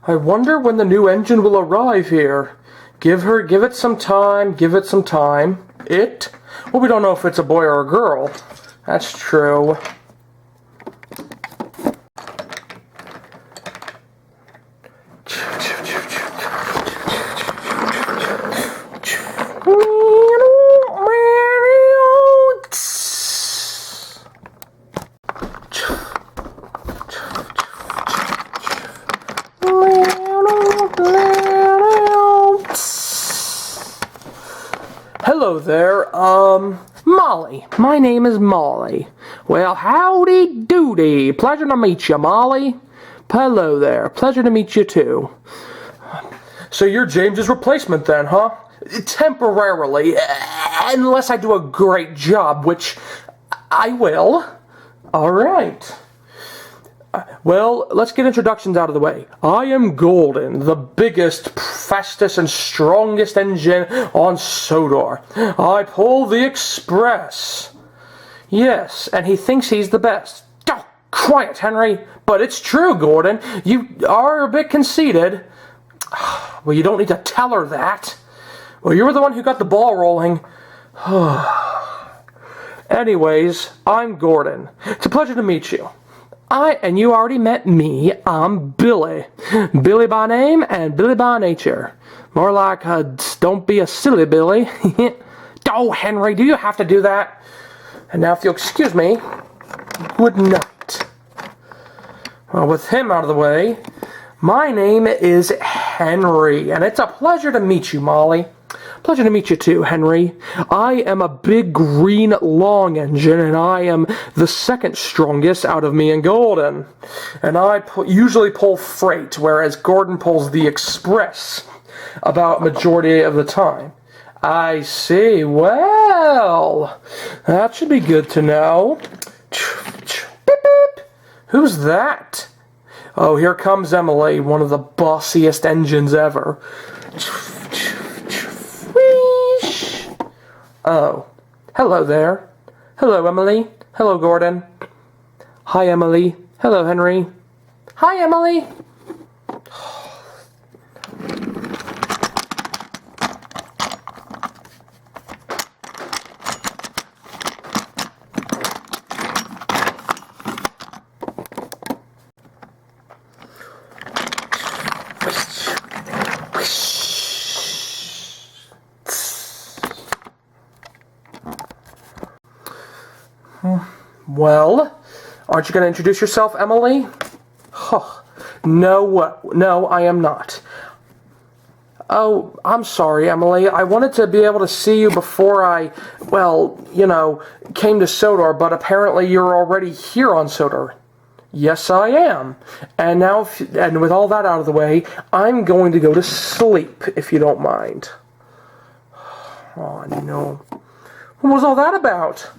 I wonder when the new engine will arrive here. Give it some time, give it some time. It? Well, we don't know if it's a boy or a girl. That's true. Hello there, Molly. My name is Molly. Well, howdy doody. Pleasure to meet you, Molly. Hello there. Pleasure to meet you, too. So you're James's replacement then, huh? Temporarily, unless I do a great job, which I will. All right. Well, let's get introductions out of the way. I am Golden, the biggest, fastest, and strongest engine on Sodor. I pull the express. Yes, and he thinks he's the best. Oh, quiet, Henry. But it's true, Gordon. You are a bit conceited. Well, you don't need to tell her that. Well, you were the one who got the ball rolling. Anyways, I'm Gordon. It's a pleasure to meet you. And you already met me. I'm Billy. Billy by name and Billy by nature. More like, don't be a silly Billy. Oh, Henry, do you have to do that? And now if you'll excuse me, good night. Well, with him out of the way, my name is Henry, and it's a pleasure to meet you, Molly. Pleasure to meet you too, Henry. I am a big green long engine, and I am the second strongest out of me and Golden. And I usually pull freight, whereas Gordon pulls the express about majority of the time. I see. Well, that should be good to know. Beep, beep. Who's that? Oh, here comes Emily, one of the bossiest engines ever. Oh, hello there. Hello, Emily. Hello, Gordon. Hi, Emily. Hello, Henry. Hi, Emily. Well, aren't you going to introduce yourself, Emily? Huh. No, I am not. Oh, I'm sorry, Emily. I wanted to be able to see you before I, came to Sodor, but apparently you're already here on Sodor. Yes, I am. And now, and with all that out of the way, I'm going to go to sleep, if you don't mind. Oh, no. What was all that about?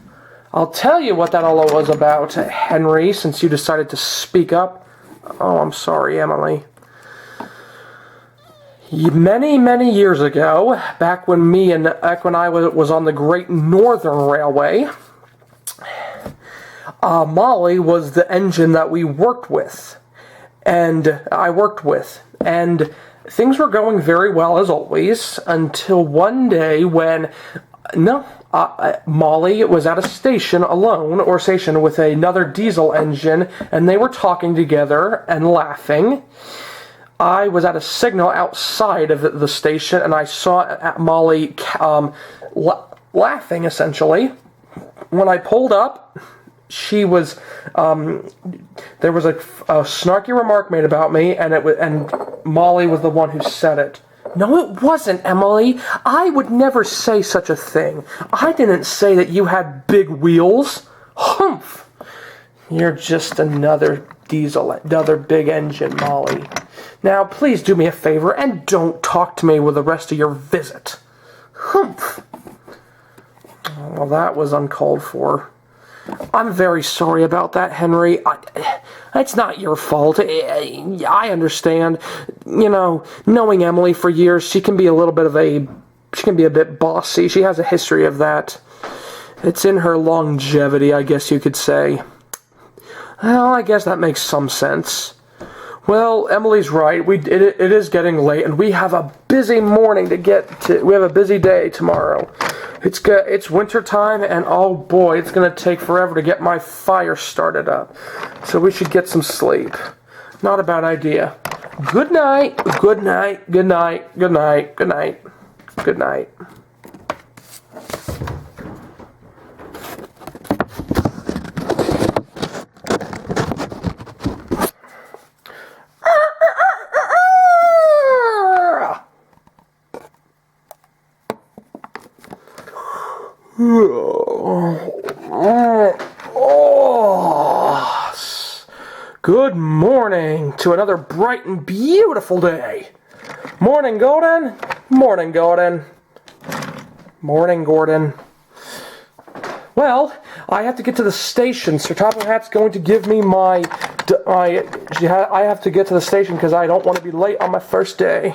I'll tell you what that all was about, Henry, since you decided to speak up. Oh, I'm sorry, Emily. Many, many years ago, back when I was on the Great Northern Railway, Molly was the engine that we worked with, and I worked with, and things were going very well as always, until one day when, Molly was at a station alone, or station with another diesel engine, and they were talking together and laughing. I was at a signal outside of the station, and I saw Molly laughing, essentially. When I pulled up, she was, there was a snarky remark made about me, and Molly was the one who said it. No, it wasn't, Emily. I would never say such a thing. I didn't say that you had big wheels. Humph! You're just another big engine, Molly. Now, please do me a favor and don't talk to me with the rest of your visit. Humph! Well, that was uncalled for. I'm very sorry about that, Henry. It's not your fault. I understand. Knowing Emily for years, she can be a bit bossy. She has a history of that. It's in her longevity, I guess you could say. Well, I guess that makes some sense. Well, Emily's right. It is getting late, and we have a busy morning to get to. We have a busy day tomorrow. It's winter time, and oh boy, it's gonna take forever to get my fire started up. So we should get some sleep. Not a bad idea. Good night. Good night. Good night. Good night. Good night. Good night. Good morning to another bright and beautiful day. Morning, Gordon. Morning, Gordon. Morning, Gordon. Well, I have to get to the station. Sir Topham Hatt's going to give me I have to get to the station because I don't want to be late on my first day.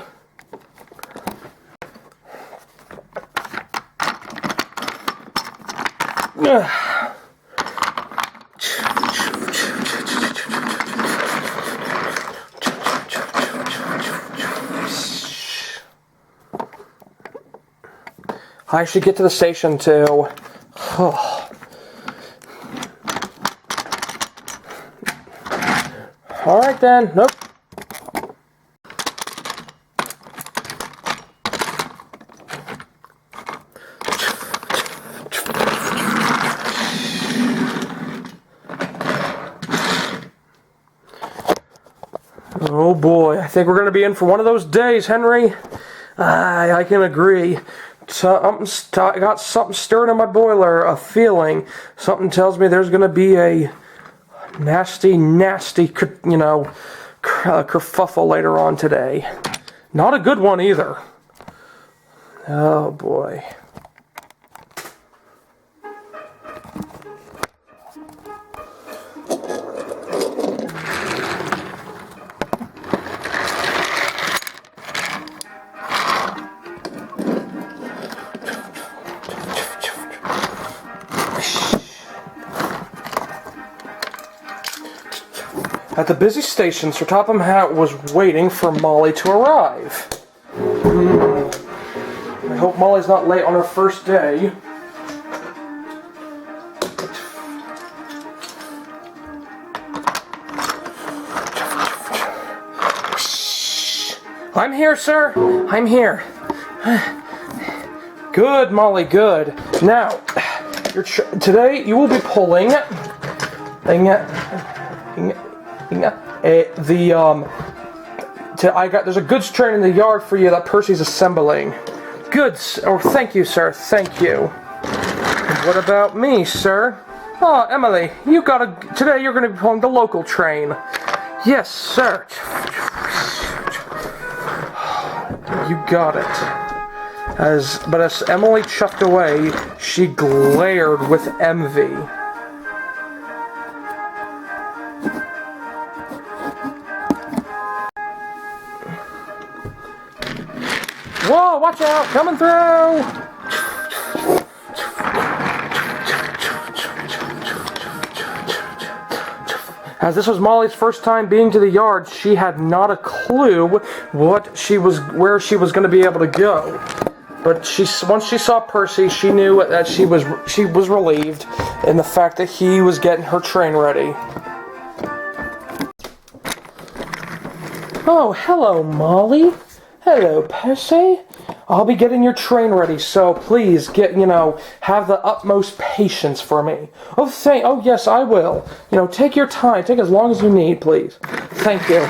I should get to the station too. Alright then. Nope. Oh boy, I think we're going to be in for one of those days, Henry. I can agree. I got something stirring in my boiler, a feeling. Something tells me there's going to be a nasty, kerfuffle later on today. Not a good one either. Oh boy. At the busy station, Sir Topham Hatt was waiting for Molly to arrive. I hope Molly's not late on her first day. I'm here, sir. I'm here. Good, Molly, good. Now, today you will be pulling there's a goods train in the yard for you that Percy's assembling. Goods. Oh, thank you, sir. Thank you. And what about me, sir? Oh, Emily, today you're gonna be pulling the local train. Yes, sir. You got it. But as Emily chuffed away, she glared with envy. Whoa, watch out, coming through! As this was Molly's first time being to the yard, she had not a clue where she was going to be able to go. But once she saw Percy, she knew that she was relieved in the fact that he was getting her train ready. Oh, hello, Molly. Hello, Percy. I'll be getting your train ready, so please have the utmost patience for me. Oh yes, I will. Take your time. Take as long as you need, please. Thank you.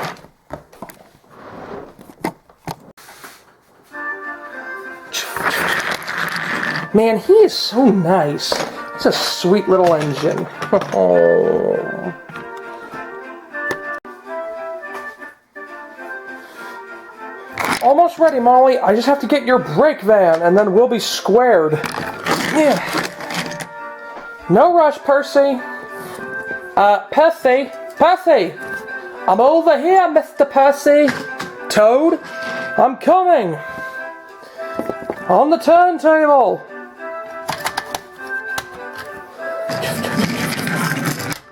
Man, he is so nice. It's a sweet little engine. Oh. Almost ready, Molly. I just have to get your brake van, and then we'll be squared. Yeah. No rush, Percy. Percy! I'm over here, Mr. Percy. Toad, I'm coming. On the turntable.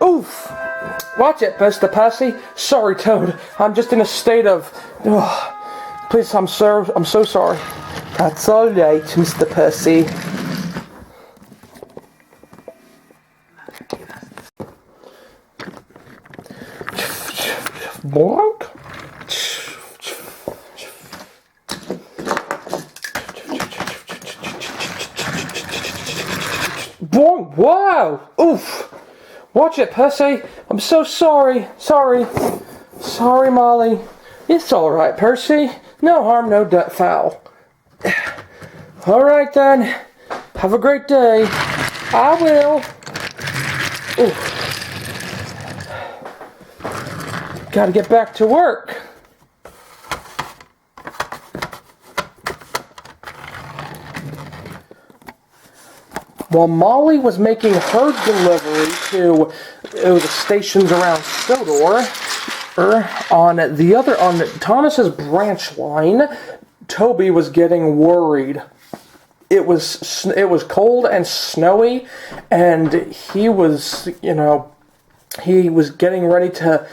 Oof. Watch it, Mr. Percy. Sorry, Toad. I'm just in a state of... Please, I'm so sorry. That's all right, Mr. Percy. Bonk. Bonk. Wow. Oof. Watch it, Percy. I'm so sorry. Sorry, Molly. It's all right, Percy. No harm, no foul. All right, then. Have a great day. I will. Ooh. Gotta get back to work. While Molly was making her delivery to the stations around Sodor, on Thomas's branch line, Toby was getting worried. It was cold and snowy, and he was getting ready to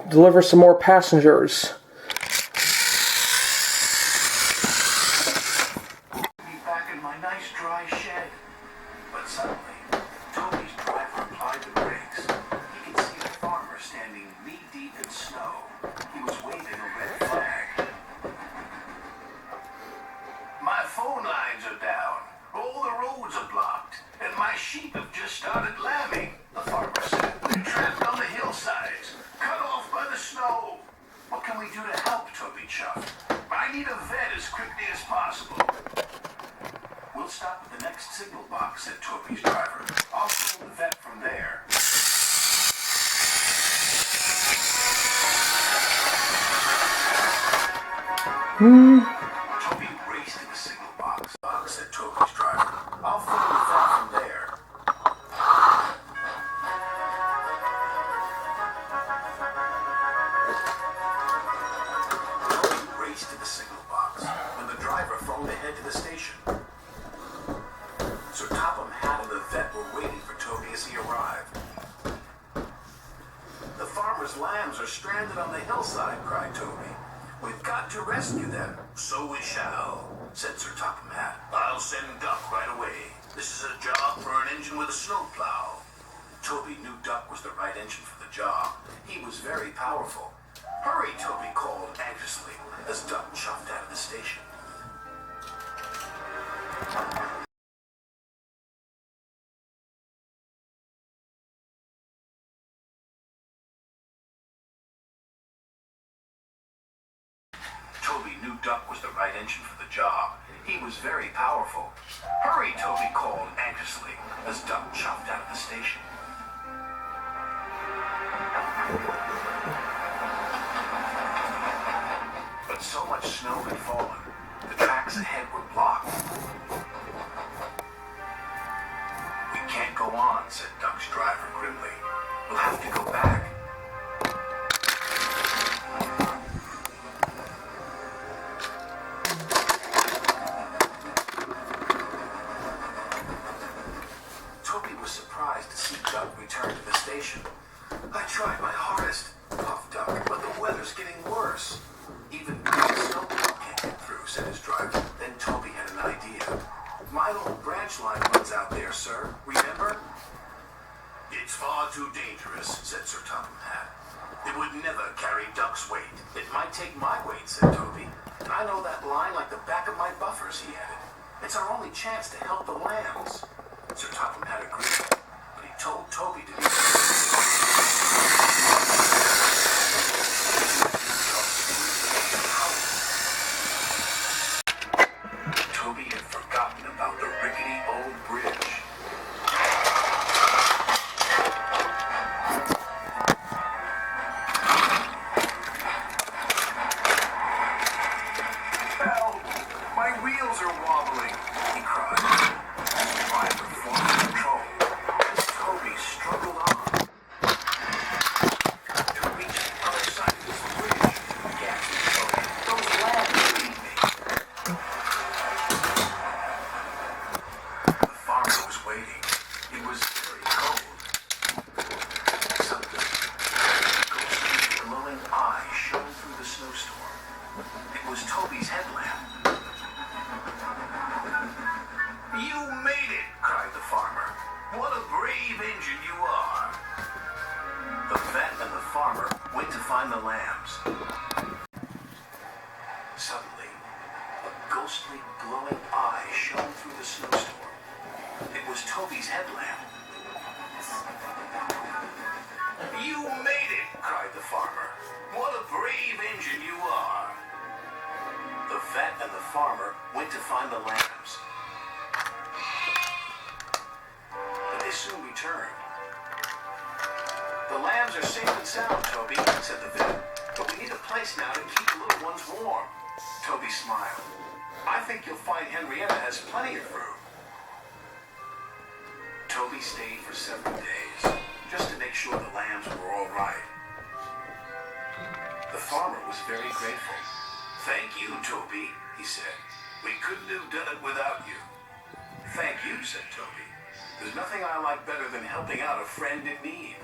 deliver some more passengers. Back in my nice dry shed, but suddenly Toby's driver applied the brakes. He could see the farmer standing knee-deep in snow. He was waving a red flag. My phone lines are down, all the roads are blocked, and my sheep have just started lambing, the farmer said. We're trapped on the hillsides, cut off by the snow. What can we do to help, Toby chuffed? I need a vet as quickly as possible. We'll stop at the next signal box, said Toby's driver. I'll phone the vet from there. Toby raced to the signal box, said Toby's driver. I'll phone the vet from there. Toby raced to the signal box when the driver phoned ahead to the station. Sir Topham Hatt and the vet were waiting for Toby as he arrived. The farmer's lambs are stranded on the hillside, cried Toby. We've got to rescue them. So we shall, said Sir Topham Hatt. I'll send Duck right away. This is a job for an engine with a snowplow. Toby knew Duck was the right engine for the job. He was very powerful. Hurry, Toby called anxiously as Duck chuffed out of the station. Toby knew Duck was the right engine for the job. He was very powerful. Hurry, Toby called anxiously as Duck chuffed out of the station. But so much snow had fallen, the tracks ahead were blocked. We can't go on, said Duck's driver grimly. We'll have to go back. Toby was surprised to see Duck return to the station. I tried my hardest, puffed Duck, but the weather's getting worse. Even the snowplow can't get through, said his driver. Then Toby had an idea. My old branch line runs out there, sir. Remember? It's far too dangerous, said Sir Topham Hatt. It would never carry Duck's weight. It might take my weight, said Toby. And I know that line like the back of my buffers, he added. It's our only chance to help the lambs. Sir Topham Hatt agreed, but he told Toby to do Toby had forgotten about the rickety old bridge. Help! My wheels are wobbling, he cried. His driver formed control as Toby struggled on went to find the lambs. Suddenly, a ghostly, glowing eye shone through the snowstorm. It was Toby's headlamp. "You made it!" cried the farmer. "What a brave engine you are!" The vet and the farmer went to find the lambs. But they soon returned. "The lambs are safe and sound, Toby," said the vet. "But we need a place now to keep the little ones warm." Toby smiled. "I think you'll find Henrietta has plenty of food." Toby stayed for several days, just to make sure the lambs were all right. The farmer was very grateful. "Thank you, Toby," he said. "We couldn't have done it without you." "Thank you," said Toby. "There's nothing I like better than helping out a friend in need."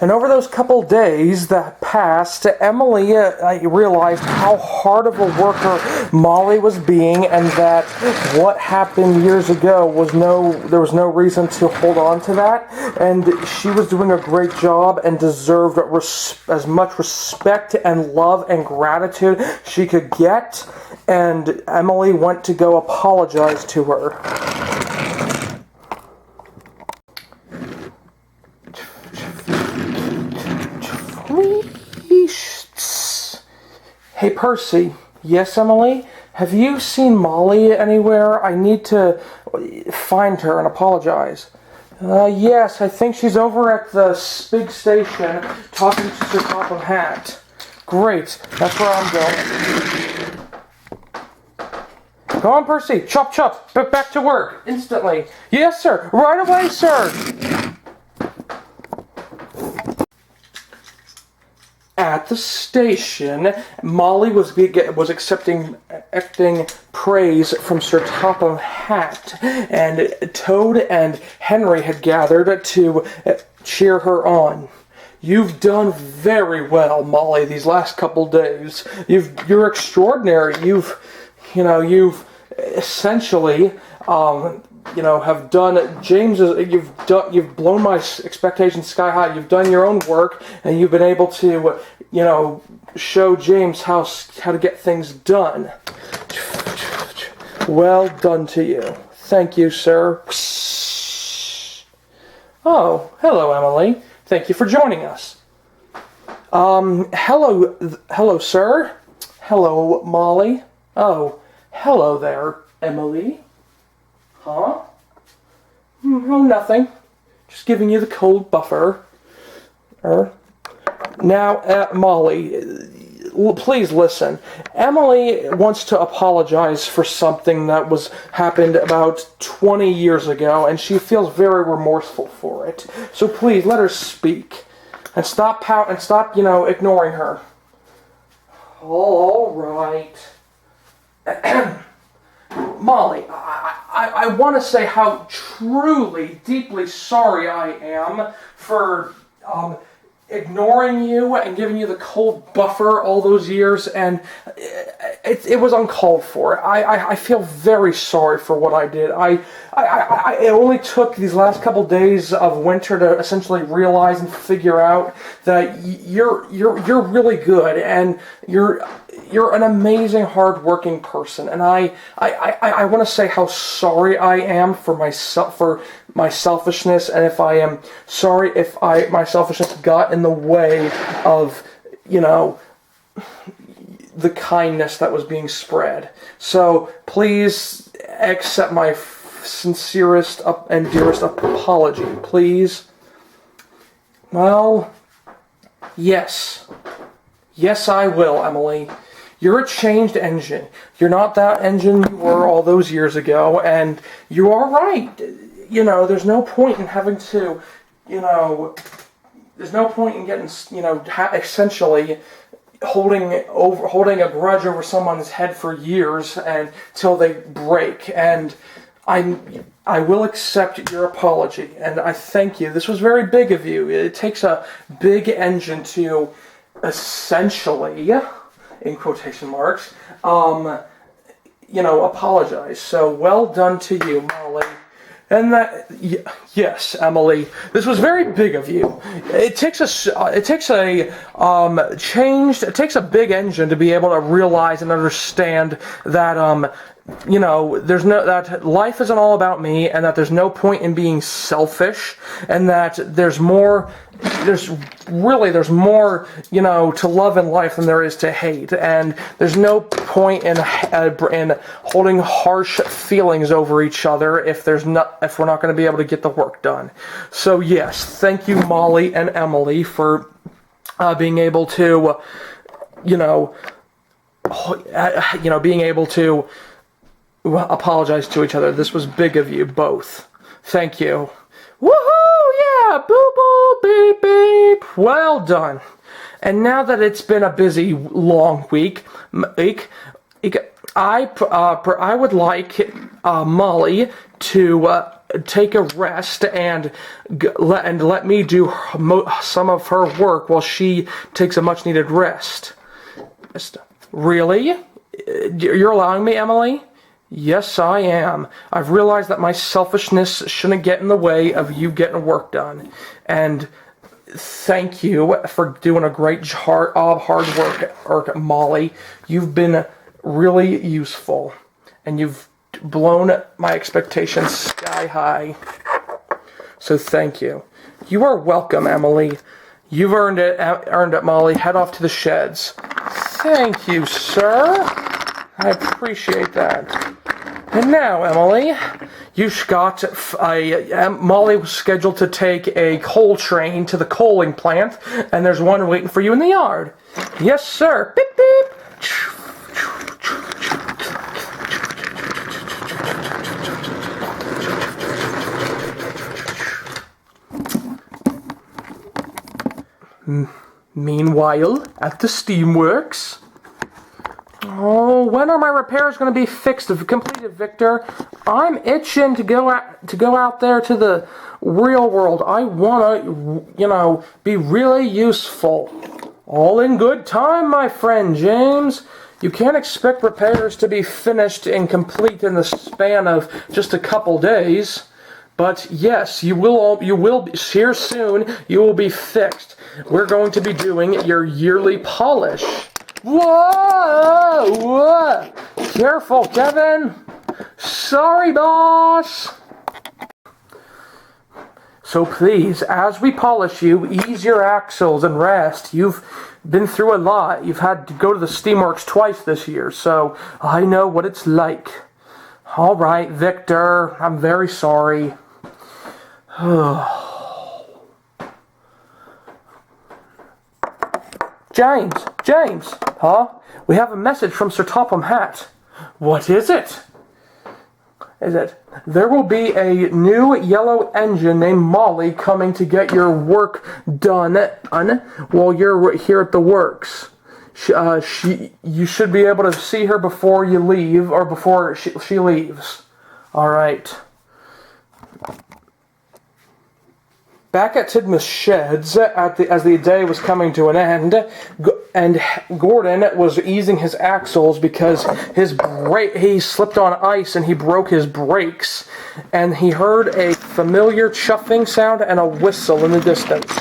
And over those couple days that passed, Emily realized how hard of a worker Molly was being, and that what happened years ago there was no reason to hold on to that, and she was doing a great job and deserved as much respect and love and gratitude she could get, and Emily went to go apologize to her. Hey, Percy. Yes, Emily? Have you seen Molly anywhere? I need to find her and apologize. Yes, I think she's over at the big station talking to Sir Topham Hatt. Great, that's where I'm going. Go on, Percy. Chop, chop. Back to work. Instantly. Yes, sir. Right away, sir. At the station, Molly was accepting praise from Sir Topham Hatt, and Toad and Henry had gathered to cheer her on. "You've done very well, Molly, these last couple days. You're extraordinary. You've essentially have done James's. You've blown my expectations sky high. You've done your own work, and you've been able to, show James how to get things done. Well done to you. Thank you, sir." Oh, hello, Emily. Thank you for joining us. Hello, sir. Hello, Molly. Oh, hello there, Emily. Huh? Oh, nothing. Just giving you the cold buffer. Now, Molly, please listen. Emily wants to apologize for something that happened about 20 years ago, and she feels very remorseful for it. So please, let her speak. And stop ignoring her. All right. Molly, I want to say how truly, deeply sorry I am for ignoring you and giving you the cold buffer all those years, and it was uncalled for. I feel very sorry for what I did. It only took these last couple days of winter to essentially realize and figure out that you're really good, and you're an amazing, hard-working person, and I want to say how sorry I am for my selfishness, and if I am sorry if my selfishness got in the way of, the kindness that was being spread. So please accept my sincerest and dearest apology, please. Well, yes. Yes, I will, Emily. You're a changed engine. You're not that engine you were all those years ago, and you are right. There's no point in having to, there's no point in getting, essentially holding a grudge over someone's head for years until they break. And I will accept your apology, and I thank you. This was very big of you. It takes a big engine to essentially, in quotation marks, apologize. So well done to you, Molly. And yes, Emily, this was very big of you. It takes a big engine to be able to realize and understand that that life isn't all about me, and that there's no point in being selfish, and that there's more to love in life than there is to hate, and there's no point in holding harsh feelings over each other if we're not going to be able to get the work done. So yes, thank you, Molly and Emily, for being able to apologize to each other. This was big of you both. Thank you. Woohoo! Yeah! Boo boo! Beep beep! Well done. And now that it's been a busy, long week, I would like Molly to take a rest and let me do some of her work while she takes a much-needed rest. Really? You're allowing me, Emily? Yes, I am. I've realized that my selfishness shouldn't get in the way of you getting work done. And thank you for doing a great hard work, Molly. You've been really useful. And you've blown my expectations sky high. So thank you. You are welcome, Emily. You've earned it, Molly. Head off to the sheds. Thank you, sir. I appreciate that. And now, Emily, Molly was scheduled to take a coal train to the coaling plant, and there's one waiting for you in the yard. Yes, sir. Beep, beep. Meanwhile, at the steamworks. Oh, when are my repairs going to be completed, Victor? I'm itching to go out there to the real world. I want to, be really useful. All in good time, my friend James. You can't expect repairs to be finished and complete in the span of just a couple days. But yes, you will here soon. You will be fixed. We're going to be doing your yearly polish. Whoa! Whoa! Careful, Kevin! Sorry, boss! So please, as we polish you, ease your axles and rest. You've been through a lot. You've had to go to the steamworks twice this year, so I know what it's like. All right, Victor, I'm very sorry. James, huh? We have a message from Sir Topham Hatt. What is it? There will be a new yellow engine named Molly coming to get your work done while you're here at the works. You should be able to see her before you leave, or before she leaves. All right. Back at Tidmouth's sheds, as the day was coming to an end, and Gordon was easing his axles because he slipped on ice and he broke his brakes, and he heard a familiar chuffing sound and a whistle in the distance.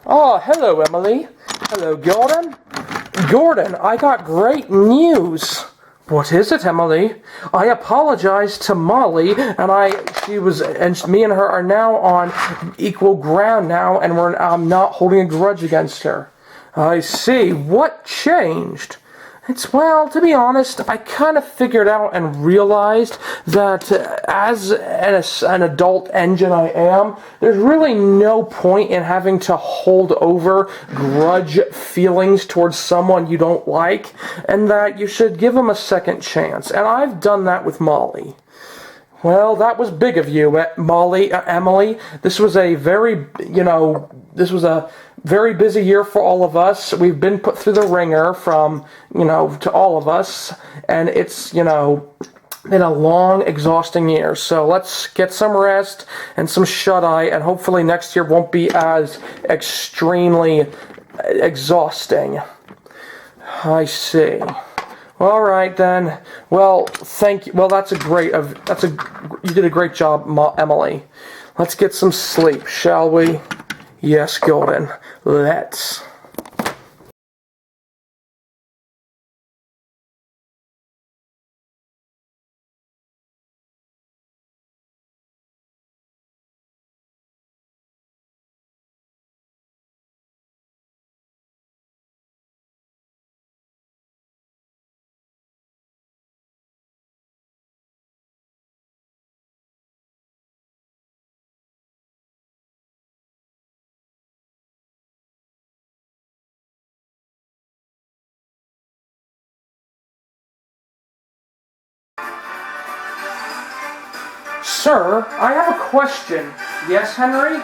Oh, hello, Emily. Hello, Gordon. Gordon, I got great news. What is it, Emily? I apologized to Molly, and me and her are now on equal ground now, and I'm not holding a grudge against her. I see. What changed? Well, to be honest, I kind of figured out and realized that as an adult engine I am, there's really no point in having to hold over grudge feelings towards someone you don't like, and that you should give them a second chance. And I've done that with Molly. Well, that was big of you, Emily. This was a very busy year for all of us. We've been put through the ringer to all of us, and it's, been a long, exhausting year. So let's get some rest and some shut-eye, and hopefully next year won't be as extremely exhausting. I see. All right then. Well, thank you. Well, you did a great job, Emily. Let's get some sleep, shall we? Yes, Gordon. Let's. Sir, I have a question. Yes, Henry?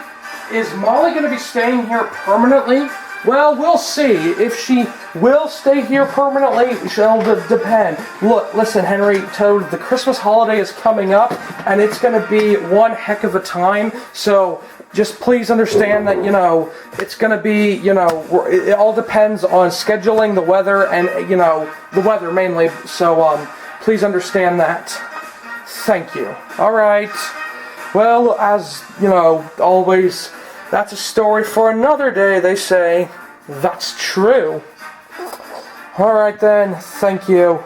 Is Molly going to be staying here permanently? Well, we'll see. If she will stay here permanently, it'll depend. Look, listen, Henry, Toad, the Christmas holiday is coming up, and it's going to be one heck of a time, so just please understand that, it's going to be, it all depends on scheduling, the weather, and, the weather mainly, so, please understand that. Thank you. Alright. Well, as, always, that's a story for another day, they say. That's true. Alright then, thank you.